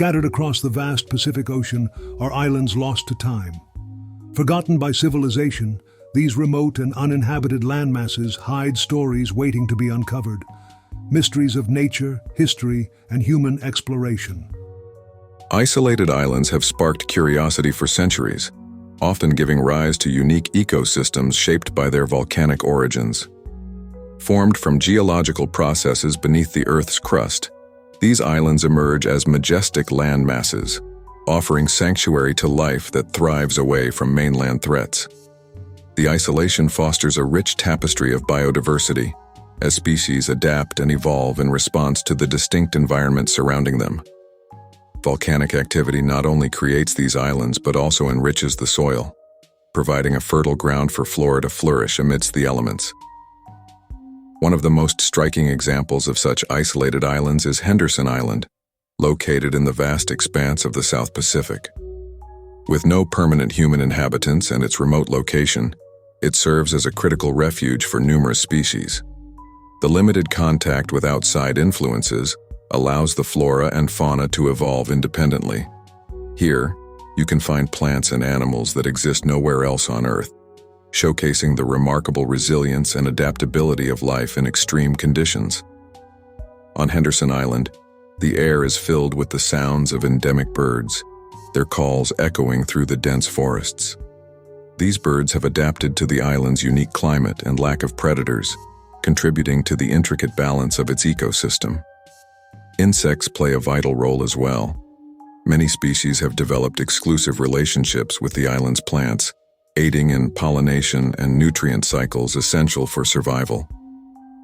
Scattered across the vast Pacific Ocean are islands lost to time. Forgotten by civilization, these remote and uninhabited landmasses hide stories waiting to be uncovered, mysteries of nature, history, and human exploration. Isolated islands have sparked curiosity for centuries, often giving rise to unique ecosystems shaped by their volcanic origins. Formed from geological processes beneath the Earth's crust, these islands emerge as majestic land masses, offering sanctuary to life that thrives away from mainland threats. The isolation fosters a rich tapestry of biodiversity, as species adapt and evolve in response to the distinct environment surrounding them. Volcanic activity not only creates these islands but also enriches the soil, providing a fertile ground for flora to flourish amidst the elements. One of the most striking examples of such isolated islands is Henderson Island, located in the vast expanse of the South Pacific. With no permanent human inhabitants and its remote location, it serves as a critical refuge for numerous species. The limited contact with outside influences allows the flora and fauna to evolve independently. Here, you can find plants and animals that exist nowhere else on Earth, showcasing the remarkable resilience and adaptability of life in extreme conditions. On Henderson Island, the air is filled with the sounds of endemic birds, their calls echoing through the dense forests. These birds have adapted to the island's unique climate and lack of predators, contributing to the intricate balance of its ecosystem. Insects play a vital role as well. Many species have developed exclusive relationships with the island's plants, aiding in pollination and nutrient cycles essential for survival.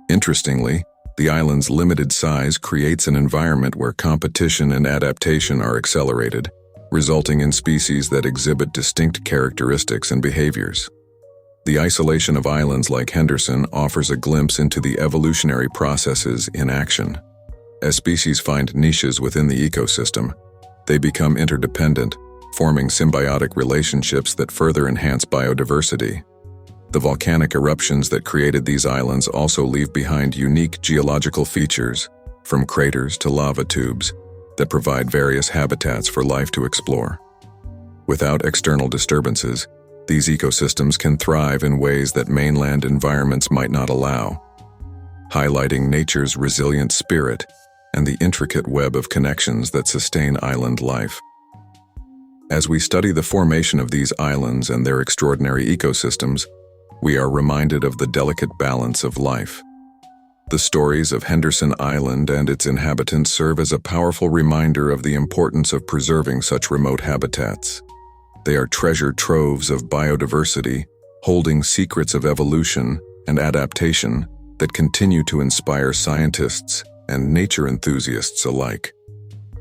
Interestingly, the island's limited size creates an environment where competition and adaptation are accelerated, resulting in species that exhibit distinct characteristics and behaviors. The isolation of islands like Henderson offers a glimpse into the evolutionary processes in action. As species find niches within the ecosystem, they become interdependent, forming symbiotic relationships that further enhance biodiversity. The volcanic eruptions that created these islands also leave behind unique geological features, from craters to lava tubes, that provide various habitats for life to explore. Without external disturbances, these ecosystems can thrive in ways that mainland environments might not allow, highlighting nature's resilient spirit and the intricate web of connections that sustain island life. As we study the formation of these islands and their extraordinary ecosystems, we are reminded of the delicate balance of life. The stories of Henderson Island and its inhabitants serve as a powerful reminder of the importance of preserving such remote habitats. They are treasure troves of biodiversity, holding secrets of evolution and adaptation that continue to inspire scientists and nature enthusiasts alike.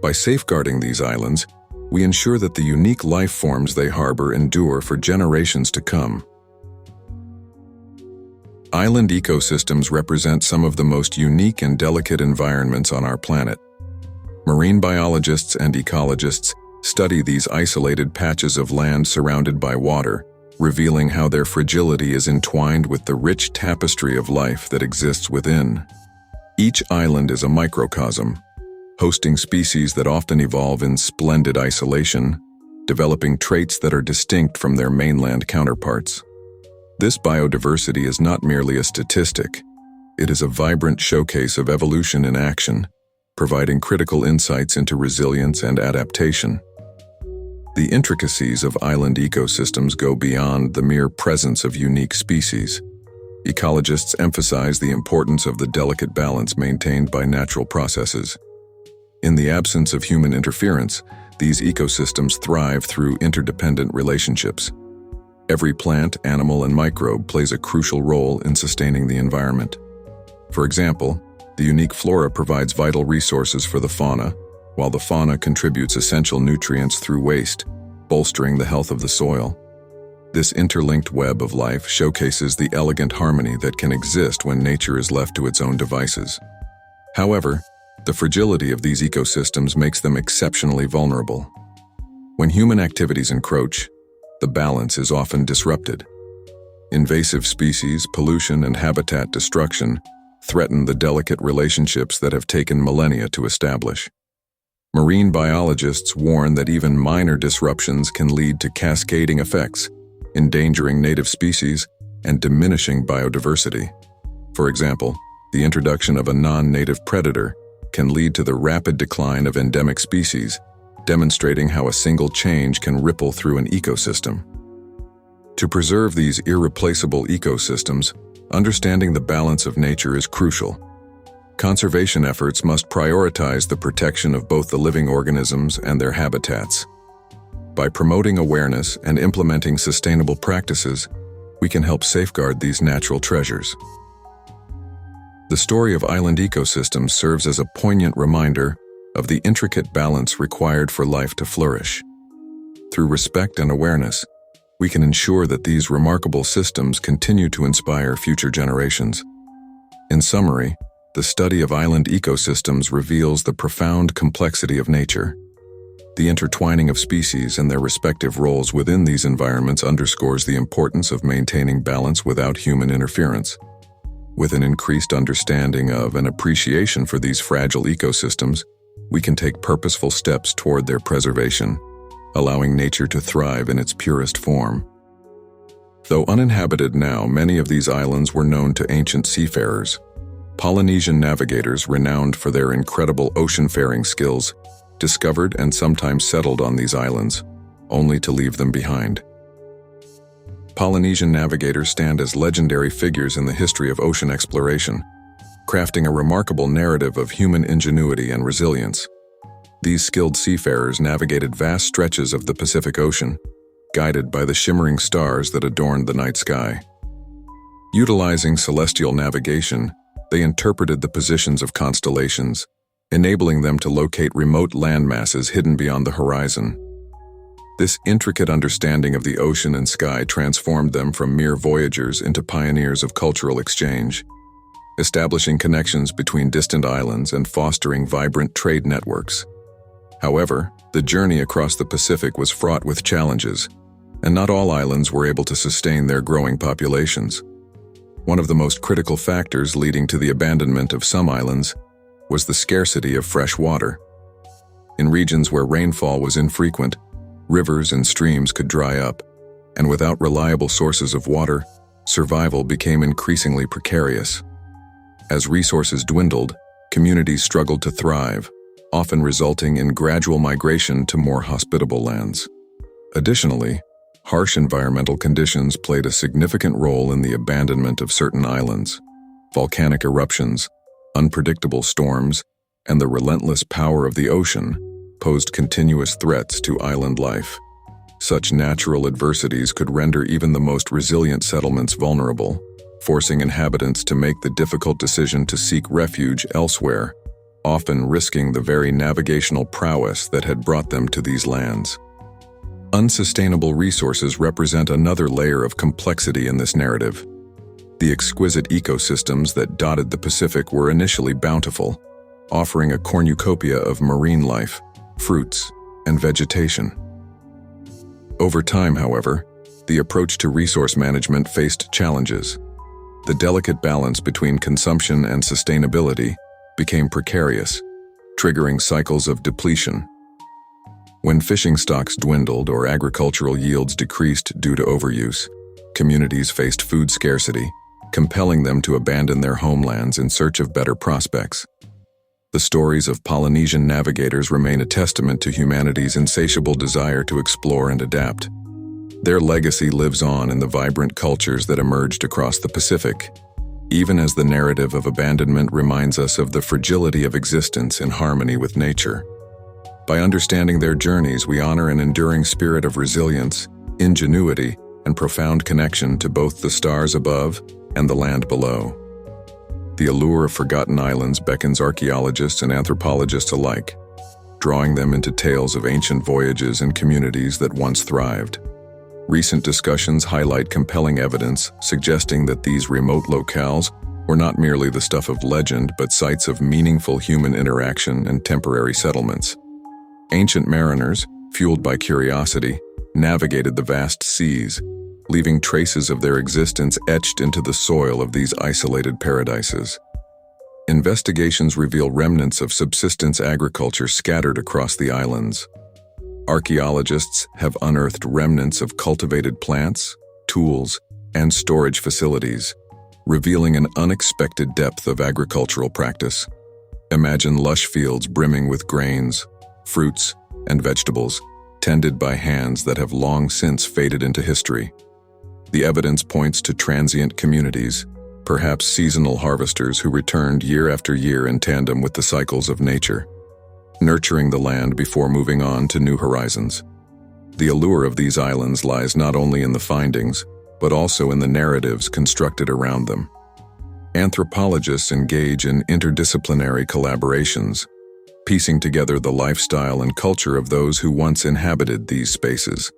By safeguarding these islands, we ensure that the unique life forms they harbor endure for generations to come. Island ecosystems represent some of the most unique and delicate environments on our planet. Marine biologists and ecologists study these isolated patches of land surrounded by water, revealing how their fragility is entwined with the rich tapestry of life that exists within. Each island is a microcosm, hosting species that often evolve in splendid isolation, developing traits that are distinct from their mainland counterparts. This biodiversity is not merely a statistic, it is a vibrant showcase of evolution in action, providing critical insights into resilience and adaptation. The intricacies of island ecosystems go beyond the mere presence of unique species. Ecologists emphasize the importance of the delicate balance maintained by natural processes. In the absence of human interference, these ecosystems thrive through interdependent relationships. Every plant, animal, and microbe plays a crucial role in sustaining the environment. For example, the unique flora provides vital resources for the fauna, while the fauna contributes essential nutrients through waste, bolstering the health of the soil. This interlinked web of life showcases the elegant harmony that can exist when nature is left to its own devices. However, the fragility of these ecosystems makes them exceptionally vulnerable. When human activities encroach, the balance is often disrupted. Invasive species, pollution, and habitat destruction threaten the delicate relationships that have taken millennia to establish. Marine biologists warn that even minor disruptions can lead to cascading effects, endangering native species and diminishing biodiversity. For example, the introduction of a non-native predator can lead to the rapid decline of endemic species, demonstrating how a single change can ripple through an ecosystem. To preserve these irreplaceable ecosystems, understanding the balance of nature is crucial. Conservation efforts must prioritize the protection of both the living organisms and their habitats. By promoting awareness and implementing sustainable practices, we can help safeguard these natural treasures. The story of island ecosystems serves as a poignant reminder of the intricate balance required for life to flourish. Through respect and awareness, we can ensure that these remarkable systems continue to inspire future generations. In summary, the study of island ecosystems reveals the profound complexity of nature. The intertwining of species and their respective roles within these environments underscores the importance of maintaining balance without human interference. With an increased understanding of and appreciation for these fragile ecosystems, we can take purposeful steps toward their preservation, allowing nature to thrive in its purest form. Though uninhabited now, many of these islands were known to ancient seafarers. Polynesian navigators, renowned for their incredible ocean-faring skills, discovered and sometimes settled on these islands, only to leave them behind. Polynesian navigators stand as legendary figures in the history of ocean exploration, crafting a remarkable narrative of human ingenuity and resilience. These skilled seafarers navigated vast stretches of the Pacific Ocean, guided by the shimmering stars that adorned the night sky. Utilizing celestial navigation, they interpreted the positions of constellations, enabling them to locate remote landmasses hidden beyond the horizon. This intricate understanding of the ocean and sky transformed them from mere voyagers into pioneers of cultural exchange, establishing connections between distant islands and fostering vibrant trade networks. However, the journey across the Pacific was fraught with challenges, and not all islands were able to sustain their growing populations. One of the most critical factors leading to the abandonment of some islands was the scarcity of fresh water. In regions where rainfall was infrequent, rivers and streams could dry up, and without reliable sources of water, survival became increasingly precarious. As resources dwindled, communities struggled to thrive, often resulting in gradual migration to more hospitable lands. Additionally, harsh environmental conditions played a significant role in the abandonment of certain islands. Volcanic eruptions, unpredictable storms, and the relentless power of the ocean posed continuous threats to island life. Such natural adversities could render even the most resilient settlements vulnerable, forcing inhabitants to make the difficult decision to seek refuge elsewhere, often risking the very navigational prowess that had brought them to these lands. Unsustainable resources represent another layer of complexity in this narrative. The exquisite ecosystems that dotted the Pacific were initially bountiful, offering a cornucopia of marine life, fruits, and vegetation. Over time, however, the approach to resource management faced challenges. The delicate balance between consumption and sustainability became precarious, triggering cycles of depletion. When fishing stocks dwindled or agricultural yields decreased due to overuse, communities faced food scarcity, compelling them to abandon their homelands in search of better prospects. The stories of Polynesian navigators remain a testament to humanity's insatiable desire to explore and adapt. Their legacy lives on in the vibrant cultures that emerged across the Pacific, even as the narrative of abandonment reminds us of the fragility of existence in harmony with nature. By understanding their journeys, we honor an enduring spirit of resilience, ingenuity, and profound connection to both the stars above and the land below. The allure of forgotten islands beckons archaeologists and anthropologists alike, drawing them into tales of ancient voyages and communities that once thrived. Recent discussions highlight compelling evidence suggesting that these remote locales were not merely the stuff of legend but sites of meaningful human interaction and temporary settlements. Ancient mariners, fueled by curiosity, navigated the vast seas, leaving traces of their existence etched into the soil of these isolated paradises. Investigations reveal remnants of subsistence agriculture scattered across the islands. Archaeologists have unearthed remnants of cultivated plants, tools, and storage facilities, revealing an unexpected depth of agricultural practice. Imagine lush fields brimming with grains, fruits, and vegetables, tended by hands that have long since faded into history. The evidence points to transient communities, perhaps seasonal harvesters who returned year after year in tandem with the cycles of nature, nurturing the land before moving on to new horizons. The allure of these islands lies not only in the findings, but also in the narratives constructed around them. Anthropologists engage in interdisciplinary collaborations, piecing together the lifestyle and culture of those who once inhabited these spaces.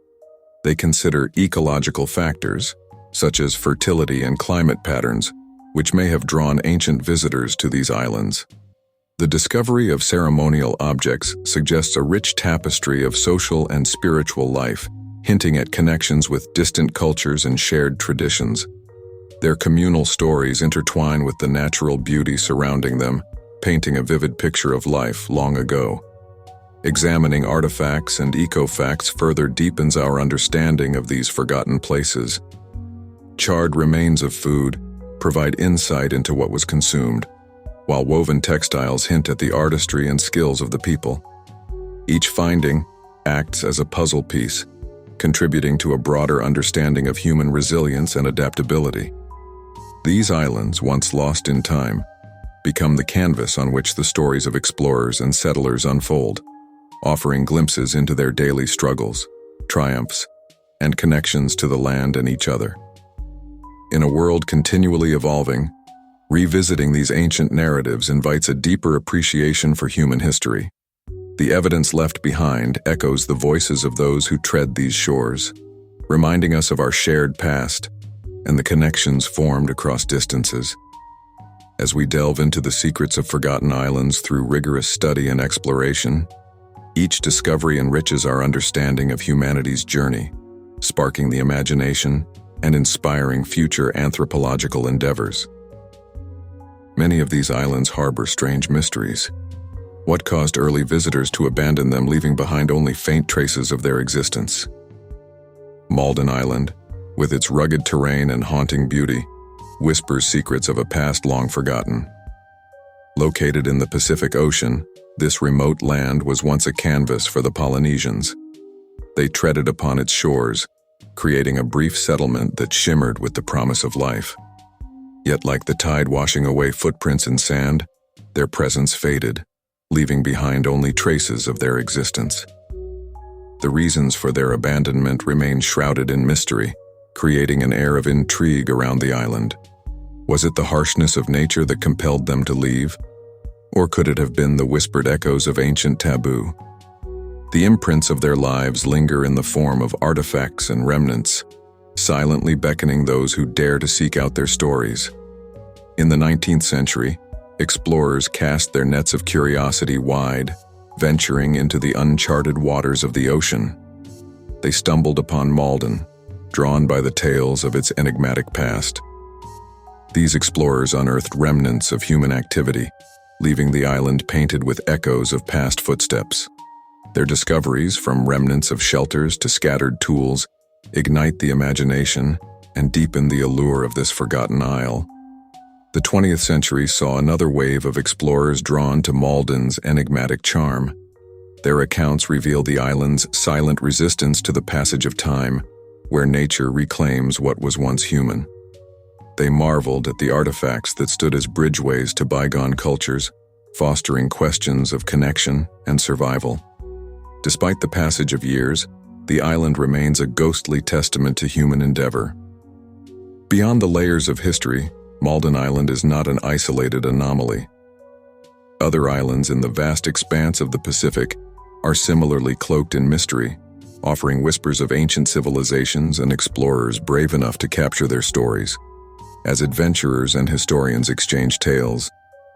They consider ecological factors, such as fertility and climate patterns, which may have drawn ancient visitors to these islands. The discovery of ceremonial objects suggests a rich tapestry of social and spiritual life, hinting at connections with distant cultures and shared traditions. Their communal stories intertwine with the natural beauty surrounding them, painting a vivid picture of life long ago. Examining artifacts and eco-facts further deepens our understanding of these forgotten places. Charred remains of food provide insight into what was consumed, while woven textiles hint at the artistry and skills of the people. Each finding acts as a puzzle piece, contributing to a broader understanding of human resilience and adaptability. These islands, once lost in time, become the canvas on which the stories of explorers and settlers unfold, offering glimpses into their daily struggles, triumphs, and connections to the land and each other. In a world continually evolving, revisiting these ancient narratives invites a deeper appreciation for human history. The evidence left behind echoes the voices of those who tread these shores, reminding us of our shared past and the connections formed across distances. As we delve into the secrets of forgotten islands through rigorous study and exploration, each discovery enriches our understanding of humanity's journey, sparking the imagination and inspiring future anthropological endeavors. Many of these islands harbor strange mysteries. What caused early visitors to abandon them, leaving behind only faint traces of their existence? Malden Island, with its rugged terrain and haunting beauty, whispers secrets of a past long forgotten. Located in the Pacific Ocean, this remote land was once a canvas for the Polynesians. They treaded upon its shores, creating a brief settlement that shimmered with the promise of life. Yet like the tide washing away footprints in sand, their presence faded, leaving behind only traces of their existence. The reasons for their abandonment remain shrouded in mystery, creating an air of intrigue around the island. Was it the harshness of nature that compelled them to leave? Or could it have been the whispered echoes of ancient taboo? The imprints of their lives linger in the form of artifacts and remnants, silently beckoning those who dare to seek out their stories. In the 19th century, explorers cast their nets of curiosity wide, venturing into the uncharted waters of the ocean. They stumbled upon Malden, drawn by the tales of its enigmatic past. These explorers unearthed remnants of human activity, leaving the island painted with echoes of past footsteps. Their discoveries, from remnants of shelters to scattered tools, ignite the imagination and deepen the allure of this forgotten isle. The 20th century saw another wave of explorers drawn to Malden's enigmatic charm. Their accounts reveal the island's silent resistance to the passage of time, where nature reclaims what was once human. They marveled at the artifacts that stood as bridgeways to bygone cultures, fostering questions of connection and survival. Despite the passage of years, the island remains a ghostly testament to human endeavor. Beyond the layers of history, Malden Island is not an isolated anomaly. Other islands in the vast expanse of the Pacific are similarly cloaked in mystery, offering whispers of ancient civilizations and explorers brave enough to capture their stories. As adventurers and historians exchange tales,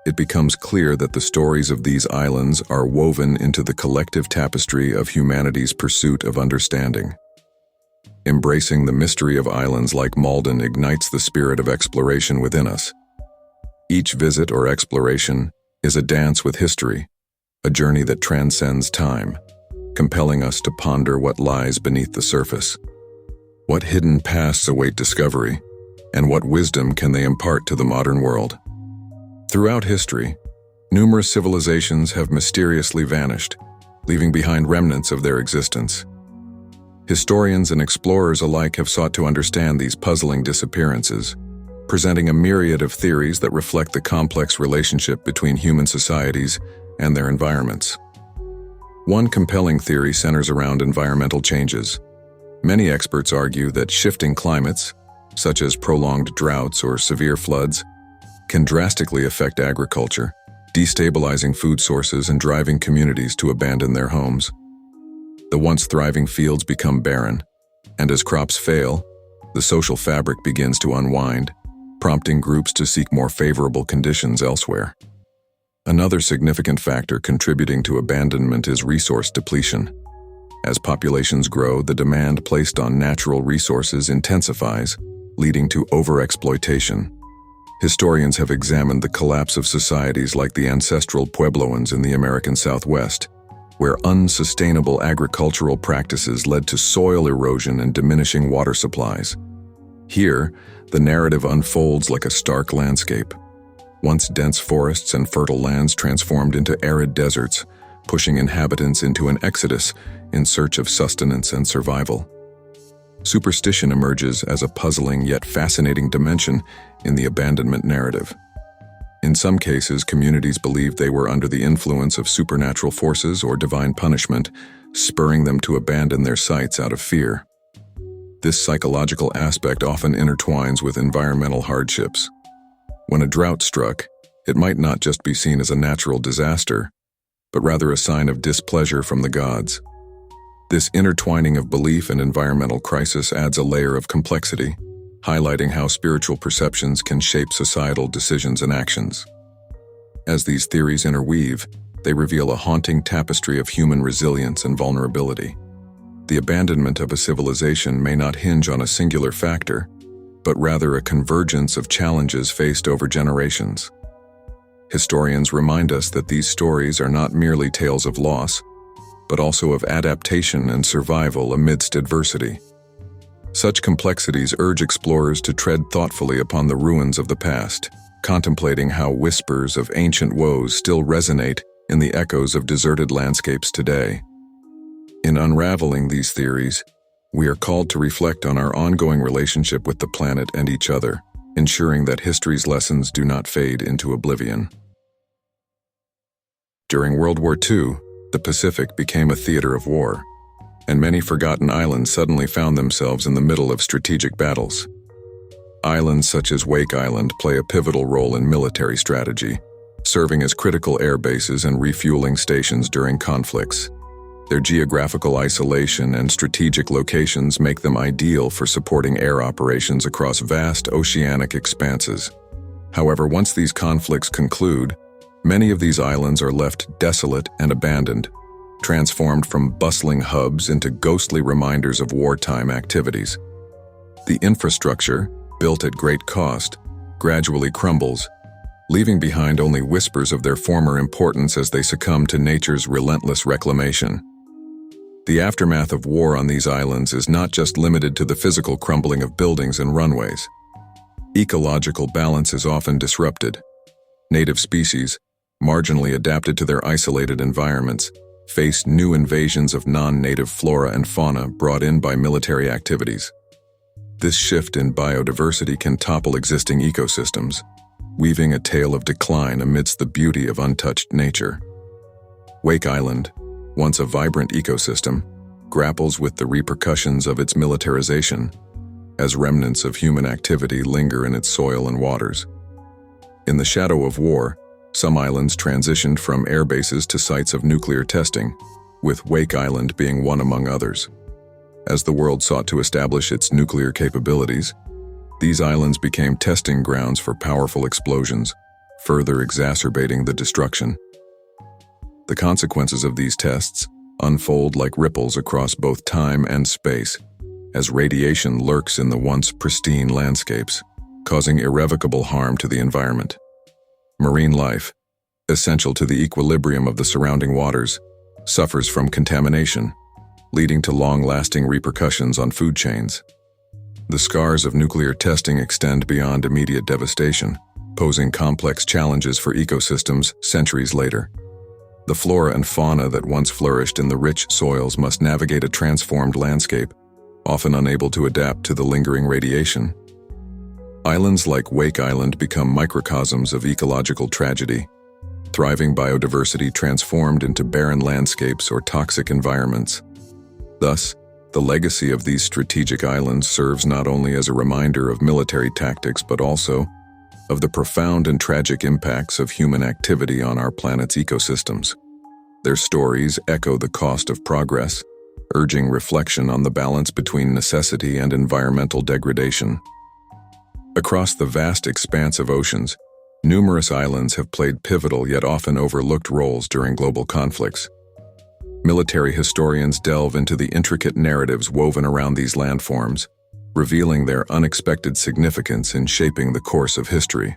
it becomes clear that the stories of these islands are woven into the collective tapestry of humanity's pursuit of understanding. Embracing the mystery of islands like Malden ignites the spirit of exploration within us. Each visit or exploration is a dance with history, a journey that transcends time, compelling us to ponder what lies beneath the surface. What hidden pasts await discovery, and what wisdom can they impart to the modern world? Throughout history, numerous civilizations have mysteriously vanished, leaving behind remnants of their existence. Historians and explorers alike have sought to understand these puzzling disappearances, presenting a myriad of theories that reflect the complex relationship between human societies and their environments. One compelling theory centers around environmental changes. Many experts argue that shifting climates, such as prolonged droughts or severe floods, can drastically affect agriculture, destabilizing food sources and driving communities to abandon their homes. The once thriving fields become barren, and as crops fail, the social fabric begins to unwind, prompting groups to seek more favorable conditions elsewhere. Another significant factor contributing to abandonment is resource depletion. As populations grow, the demand placed on natural resources intensifies, leading to overexploitation. Historians have examined the collapse of societies like the ancestral Puebloans in the American Southwest, where unsustainable agricultural practices led to soil erosion and diminishing water supplies. Here, the narrative unfolds like a stark landscape. Once dense forests and fertile lands transformed into arid deserts, pushing inhabitants into an exodus in search of sustenance and survival. Superstition emerges as a puzzling yet fascinating dimension in the abandonment narrative. In some cases, communities believed they were under the influence of supernatural forces or divine punishment, spurring them to abandon their sites out of fear. This psychological aspect often intertwines with environmental hardships. When a drought struck, it might not just be seen as a natural disaster, but rather a sign of displeasure from the gods. This intertwining of belief and environmental crisis adds a layer of complexity, highlighting how spiritual perceptions can shape societal decisions and actions. As these theories interweave, they reveal a haunting tapestry of human resilience and vulnerability. The abandonment of a civilization may not hinge on a singular factor, but rather a convergence of challenges faced over generations. Historians remind us that these stories are not merely tales of loss, but also of adaptation and survival amidst adversity. Such complexities urge explorers to tread thoughtfully upon the ruins of the past, contemplating how whispers of ancient woes still resonate in the echoes of deserted landscapes today. In unraveling these theories, we are called to reflect on our ongoing relationship with the planet and each other, ensuring that history's lessons do not fade into oblivion. During World War II, the Pacific became a theater of war, and many forgotten islands suddenly found themselves in the middle of strategic battles. Islands such as Wake Island play a pivotal role in military strategy, serving as critical air bases and refueling stations during conflicts. Their geographical isolation and strategic locations make them ideal for supporting air operations across vast oceanic expanses. However, once these conflicts conclude, many of these islands are left desolate and abandoned, transformed from bustling hubs into ghostly reminders of wartime activities. The infrastructure, built at great cost, gradually crumbles, leaving behind only whispers of their former importance as they succumb to nature's relentless reclamation. The aftermath of war on these islands is not just limited to the physical crumbling of buildings and runways. Ecological balance is often disrupted. Native species, marginally adapted to their isolated environments, face new invasions of non-native flora and fauna brought in by military activities. This shift in biodiversity can topple existing ecosystems, weaving a tale of decline amidst the beauty of untouched nature. Wake Island, once a vibrant ecosystem, grapples with the repercussions of its militarization, as remnants of human activity linger in its soil and waters. In the shadow of war, some islands transitioned from air bases to sites of nuclear testing, with Wake Island being one among others. As the world sought to establish its nuclear capabilities, these islands became testing grounds for powerful explosions, further exacerbating the destruction. The consequences of these tests unfold like ripples across both time and space, as radiation lurks in the once pristine landscapes, causing irrevocable harm to the environment. Marine life, essential to the equilibrium of the surrounding waters, suffers from contamination, leading to long-lasting repercussions on food chains. The scars of nuclear testing extend beyond immediate devastation, posing complex challenges for ecosystems centuries later. The flora and fauna that once flourished in the rich soils must navigate a transformed landscape, often unable to adapt to the lingering radiation. Islands like Wake Island become microcosms of ecological tragedy, thriving biodiversity transformed into barren landscapes or toxic environments. Thus, the legacy of these strategic islands serves not only as a reminder of military tactics but also of the profound and tragic impacts of human activity on our planet's ecosystems. Their stories echo the cost of progress, urging reflection on the balance between necessity and environmental degradation. Across the vast expanse of oceans, numerous islands have played pivotal yet often overlooked roles during global conflicts. Military historians delve into the intricate narratives woven around these landforms, revealing their unexpected significance in shaping the course of history.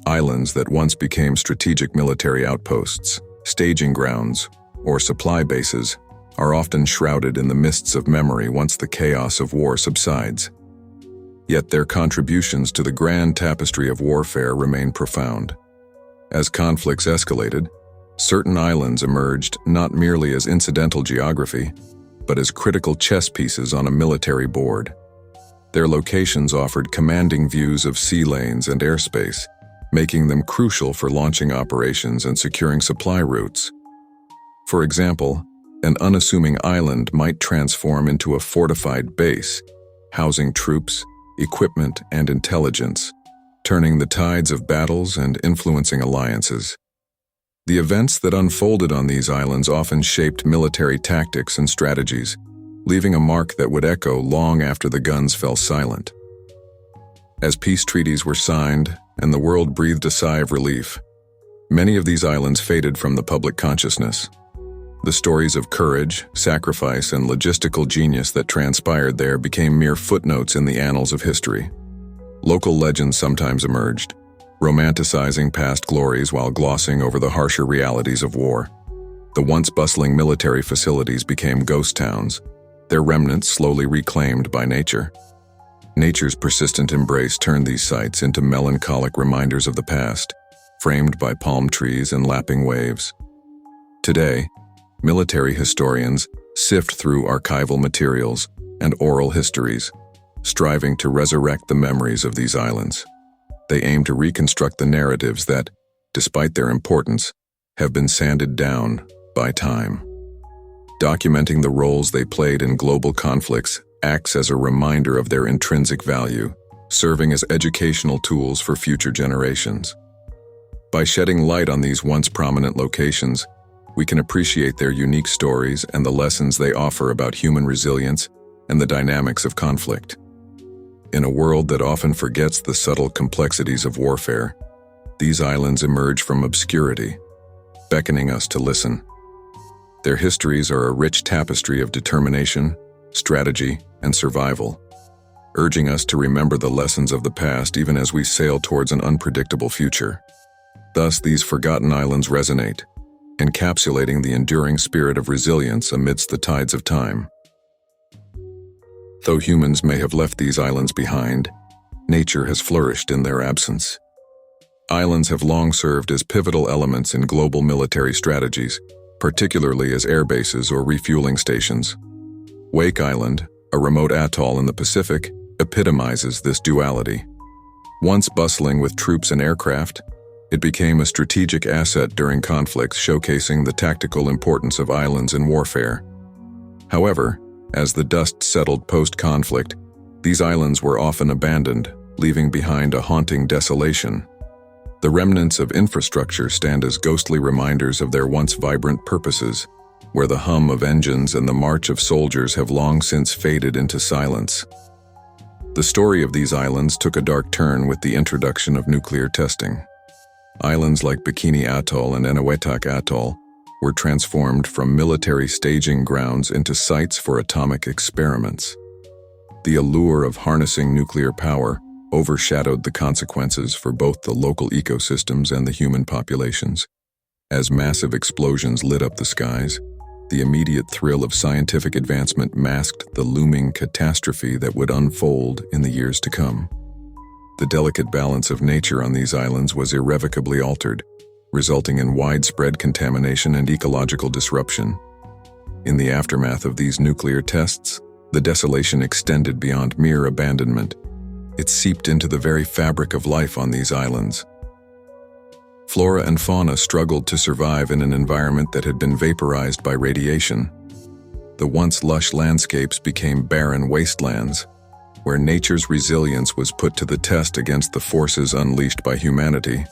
Islands that once became strategic military outposts, staging grounds, or supply bases are often shrouded in the mists of memory once the chaos of war subsides. Yet their contributions to the grand tapestry of warfare remain profound. As conflicts escalated, certain islands emerged not merely as incidental geography, but as critical chess pieces on a military board. Their locations offered commanding views of sea lanes and airspace, making them crucial for launching operations and securing supply routes. For example, an unassuming island might transform into a fortified base, housing troops, equipment, and intelligence, turning the tides of battles and influencing alliances. The events that unfolded on these islands often shaped military tactics and strategies, leaving a mark that would echo long after the guns fell silent. As peace treaties were signed and the world breathed a sigh of relief, many of these islands faded from the public consciousness. The stories of courage, sacrifice, and logistical genius that transpired there became mere footnotes in the annals of history. Local legends sometimes emerged, romanticizing past glories while glossing over the harsher realities of war. The once bustling military facilities became ghost towns, their remnants slowly reclaimed by nature. Nature's persistent embrace turned these sites into melancholic reminders of the past, framed by palm trees and lapping waves. Today, military historians sift through archival materials and oral histories, striving to resurrect the memories of these islands. They aim to reconstruct the narratives that, despite their importance, have been sanded down by time. Documenting the roles they played in global conflicts acts as a reminder of their intrinsic value, serving as educational tools for future generations. By shedding light on these once prominent locations, we can appreciate their unique stories and the lessons they offer about human resilience and the dynamics of conflict. In a world that often forgets the subtle complexities of warfare, these islands emerge from obscurity, beckoning us to listen. Their histories are a rich tapestry of determination, strategy, and survival, urging us to remember the lessons of the past even as we sail towards an unpredictable future. Thus, these forgotten islands resonate, encapsulating the enduring spirit of resilience amidst the tides of time. Though humans may have left these islands behind, nature has flourished in their absence. Islands have long served as pivotal elements in global military strategies, particularly as air bases or refueling stations. Wake Island, a remote atoll in the Pacific, epitomizes this duality. Once bustling with troops and aircraft, it became a strategic asset during conflicts, showcasing the tactical importance of islands in warfare. However, as the dust settled post-conflict, these islands were often abandoned, leaving behind a haunting desolation. The remnants of infrastructure stand as ghostly reminders of their once vibrant purposes, where the hum of engines and the march of soldiers have long since faded into silence. The story of these islands took a dark turn with the introduction of nuclear testing. Islands like Bikini Atoll and Eniwetok Atoll were transformed from military staging grounds into sites for atomic experiments. The allure of harnessing nuclear power overshadowed the consequences for both the local ecosystems and the human populations. As massive explosions lit up the skies, the immediate thrill of scientific advancement masked the looming catastrophe that would unfold in the years to come. The delicate balance of nature on these islands was irrevocably altered, resulting in widespread contamination and ecological disruption. In the aftermath of these nuclear tests, the desolation extended beyond mere abandonment. It seeped into the very fabric of life on these islands. Flora and fauna struggled to survive in an environment that had been vaporized by radiation. The once lush landscapes became barren wastelands, where nature's resilience was put to the test against the forces unleashed by humanity.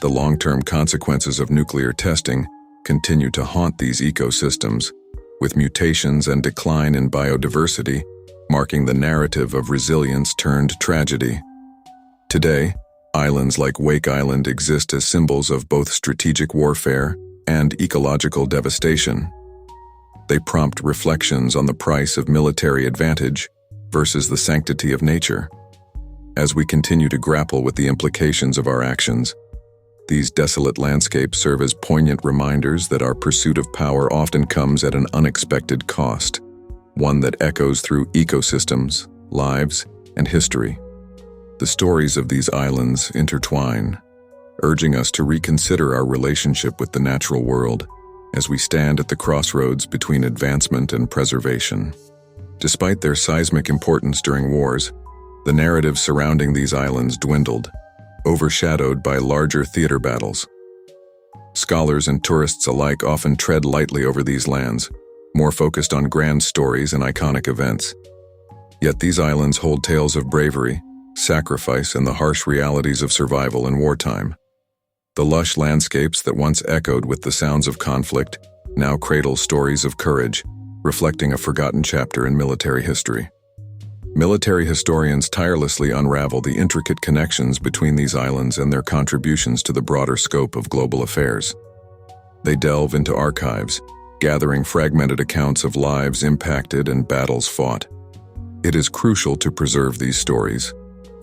The long-term consequences of nuclear testing continue to haunt these ecosystems, with mutations and decline in biodiversity marking the narrative of resilience turned tragedy. Today, islands like Wake Island exist as symbols of both strategic warfare and ecological devastation. They prompt reflections on the price of military advantage versus the sanctity of nature. As we continue to grapple with the implications of our actions, these desolate landscapes serve as poignant reminders that our pursuit of power often comes at an unexpected cost, one that echoes through ecosystems, lives, and history. The stories of these islands intertwine, urging us to reconsider our relationship with the natural world as we stand at the crossroads between advancement and preservation. Despite their seismic importance during wars, the narrative surrounding these islands dwindled, overshadowed by larger theater battles. Scholars and tourists alike often tread lightly over these lands, more focused on grand stories and iconic events. Yet these islands hold tales of bravery, sacrifice, and the harsh realities of survival in wartime. The lush landscapes that once echoed with the sounds of conflict now cradle stories of courage, reflecting a forgotten chapter in military history. Military historians tirelessly unravel the intricate connections between these islands and their contributions to the broader scope of global affairs. They delve into archives, gathering fragmented accounts of lives impacted and battles fought. It is crucial to preserve these stories,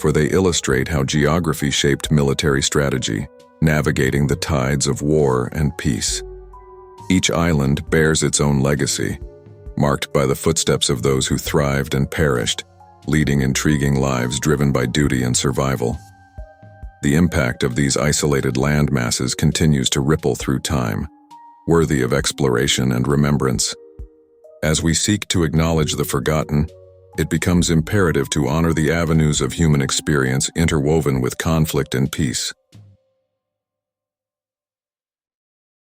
for they illustrate how geography shaped military strategy, navigating the tides of war and peace. Each island bears its own legacy, marked by the footsteps of those who thrived and perished, leading intriguing lives driven by duty and survival. The impact of these isolated land masses continues to ripple through time, worthy of exploration and remembrance. As we seek to acknowledge the forgotten, it becomes imperative to honor the avenues of human experience interwoven with conflict and peace.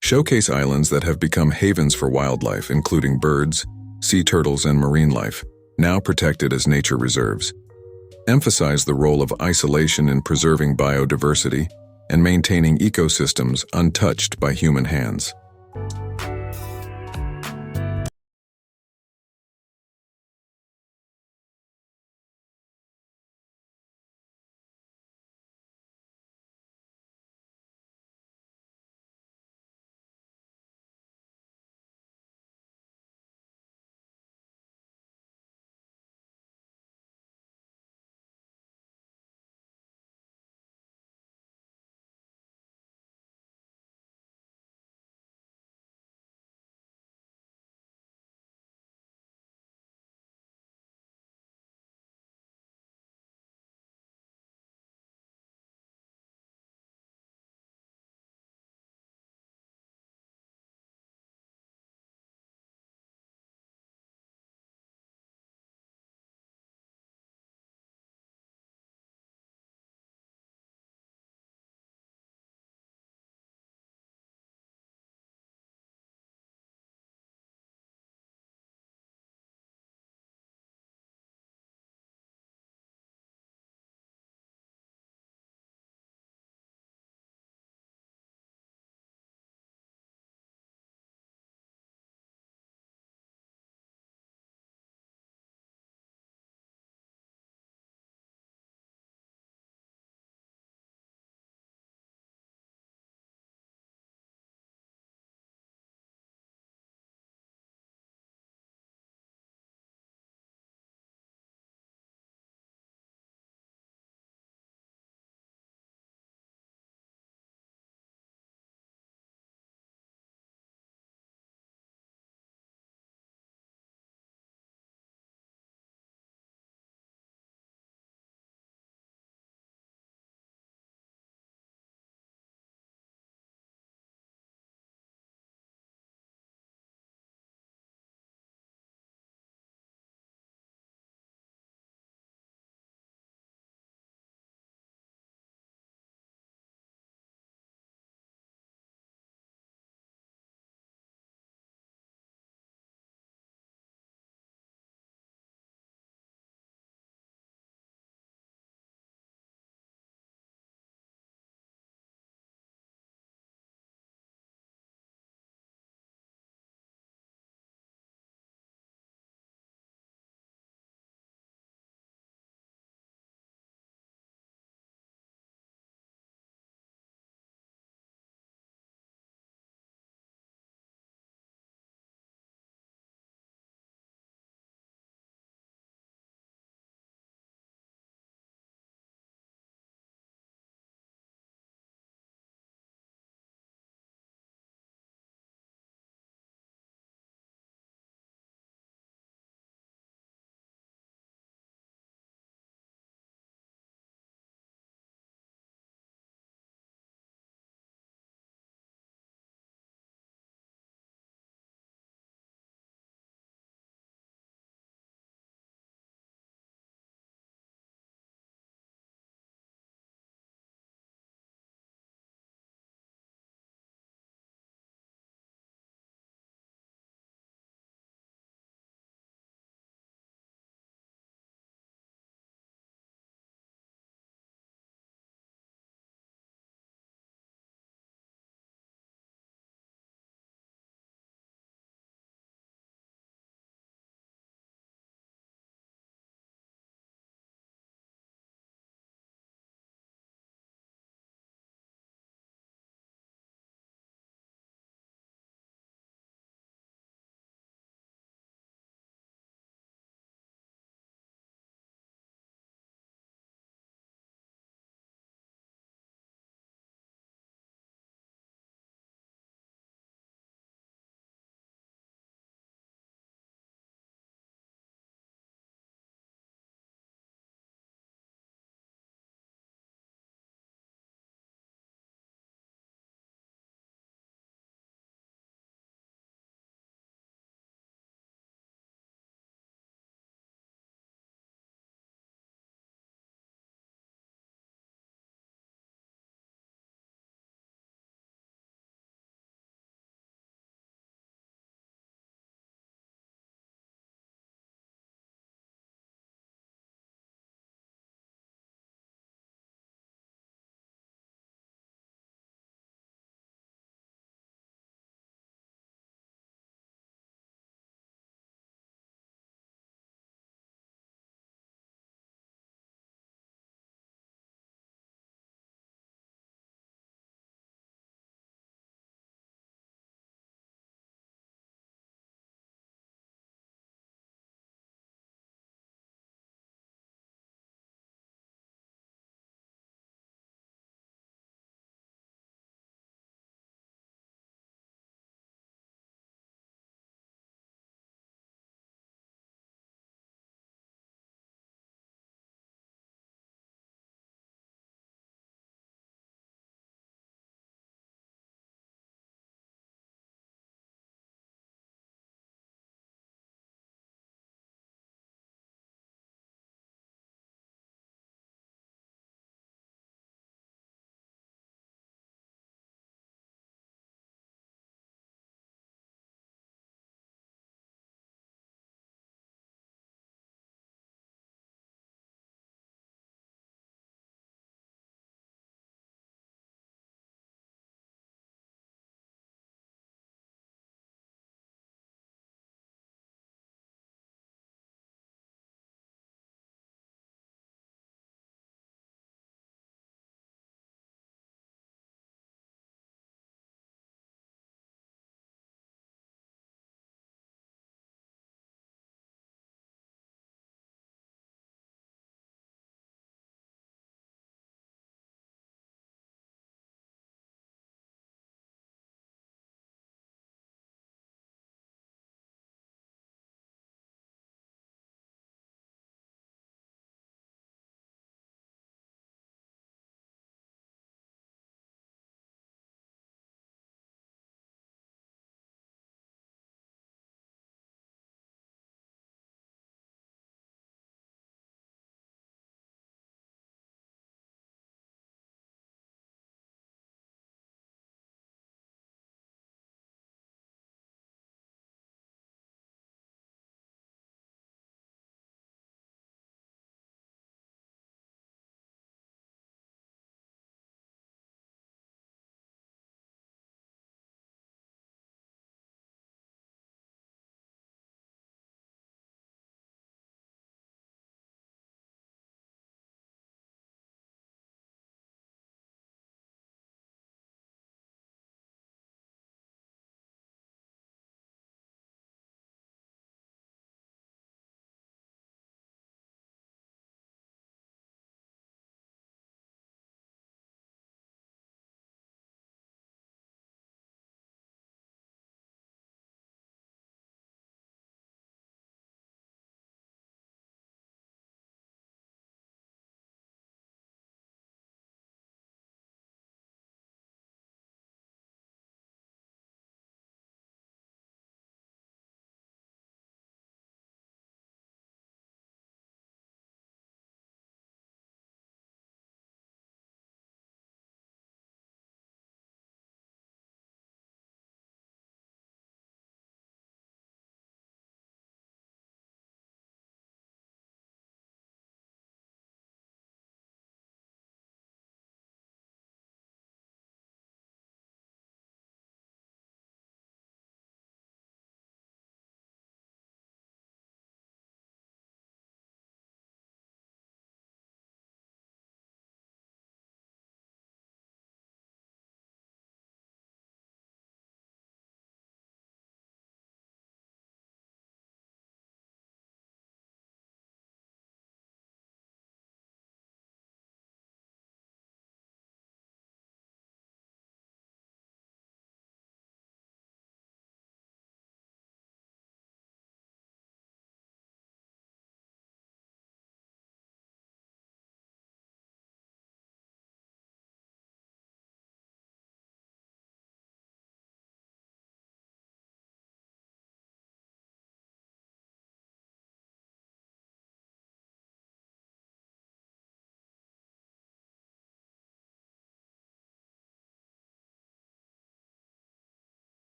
Showcase islands that have become havens for wildlife, including birds, sea turtles, and marine life, now protected as nature reserves. Emphasize the role of isolation in preserving biodiversity and maintaining ecosystems untouched by human hands.